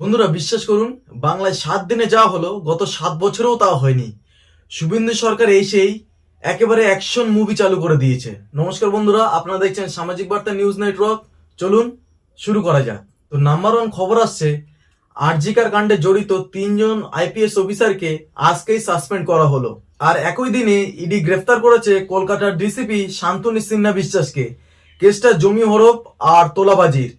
বন্ধুরা বিশ্বাস করুন, বাংলায় 7 দিনে যা হলো গত 7 বছরেও তা হয়নি। শুভেন্দু সরকার এসেই একেবারে অ্যাকশন মুভি চালু করে দিয়েছে। নমস্কার বন্ধুরা, আপনারা দেখছেন সামাজিক বার্তা নিউজ নেটওয়ার্ক। চলুন শুরু করা যাক। তো নাম্বার 1 খবর আসছে, আরজিকার কাণ্ডে জড়িত 3জন আইপিএস অফিসারকে আজকেই সাসপেন্ড করা হলো। আর একই দিনে ইডি গ্রেফতার করেছে কলকাতার ডিসিপি শান্তনু সিনহা বিশ্বাসকে। কেসটা জমি হরপ আর তোলাবাজির।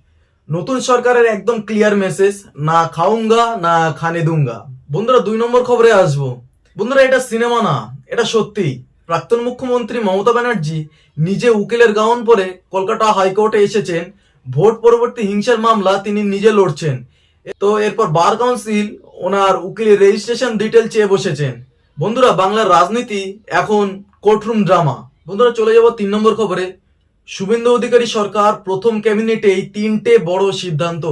নতুন সরকারের একদম ক্লিয়ার মেসেজ, না খাউঙ্গা না খানে দুঙ্গা। বন্ধুরা 2 নম্বর খবরে আসবো। বন্ধুরা এটা সিনেমা না, এটা সত্যি। প্রাক্তন মুখ্যমন্ত্রী মমতা ব্যানার্জি নিজে উকিলের গাউন পরে কলকাতা হাইকোর্টে এসেছেন। ভোট পরবর্তী হিংসার মামলা তিনি নিজে লড়ছেন। তো এরপর বার কাউন্সিল ওনার উকিলের রেজিস্ট্রেশন ডিটেল চেয়ে বসেছেন। বন্ধুরা বাংলার রাজনীতি এখন কোর্টরুম ড্রামা। বন্ধুরা চলে যাব 3 নম্বর খবরে। শুভেন্দু অধিকারী সরকার প্রথম ক্যাবিনেটেই 3টে বড় সিদ্ধান্ত।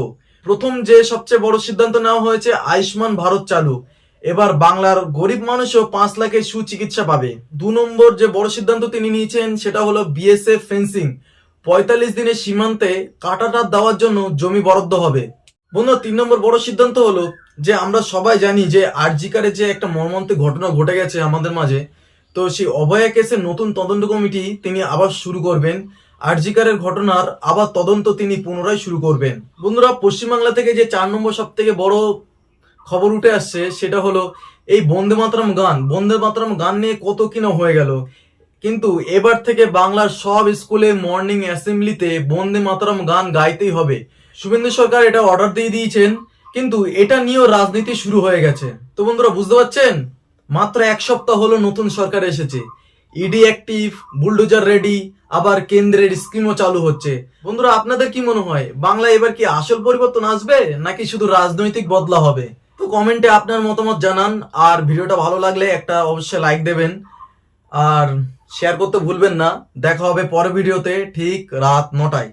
প্রথম যে সবচেয়ে বড় সিদ্ধান্ত নেওয়া হয়েছে আয়ুষ্মান ভারত চালু। এবার বাংলার গরিব মানুষও 5 লাখের সুচিকিৎসা পাবে। 2 নম্বর যে বড় সিদ্ধান্ত তিনি নিয়েছেন সেটা হলো বিএসএফ ফেন্সিং। 45 দিনের সীমান্তে কাঁটাতার দেওয়ার জন্য জমি বরাদ্দ হবে। বন্ধুরা 3 নম্বর বড় সিদ্ধান্ত হলো যে আমরা সবাই জানি যে আরজিকারে যে একটা মর্মান্তিক ঘটনা ঘটে গেছে আমাদের মাঝে। তো সেই অভয়া কেসের নতুন তদন্ত কমিটি তিনি আবার শুরু করবেন। আরজিকারের ঘটনার আবার তদন্ত তিনি পুনরায় শুরু করবেন। বন্ধুরা পশ্চিমবাংলা থেকে যে 4 নম্বর সব থেকে বড় খবর উঠে আসছে সেটা হলো এই বন্দে মাতরম গান। বন্দে মাতরম গান নিয়ে কত কিনা হয়ে গেল, কিন্তু এবার থেকে বাংলার সব স্কুলে মর্নিং অ্যাসেম্বলিতে বন্দে মাতরম গান গাইতেই হবে। শুভেন্দু সরকার এটা অর্ডার দিয়ে দিয়েছেন, কিন্তু এটা নিয়েও রাজনীতি শুরু হয়ে গেছে। তো বন্ধুরা বুঝতে পারছেন, মাত্র 1 সপ্তাহ হলো নতুন সরকার এসেছে। ইডি অ্যাক্টিভ, বুলডোজার রেডি, আবার কেন্দ্রের স্কিমও চালু হচ্ছে। বন্ধুরা আপনাদের কি মনে হয়, বাংলা এবার কি আসল পরিবর্তন আসবে নাকি শুধু রাজনৈতিক বদলা হবে? তো কমেন্টে আপনার মতামত জানান। আর ভিডিওটা ভালো লাগলে একটা অবশ্যই লাইক দেবেন আর শেয়ার করতে ভুলবেন না। দেখা হবে পরের ভিডিওতে ঠিক রাত 9টায়।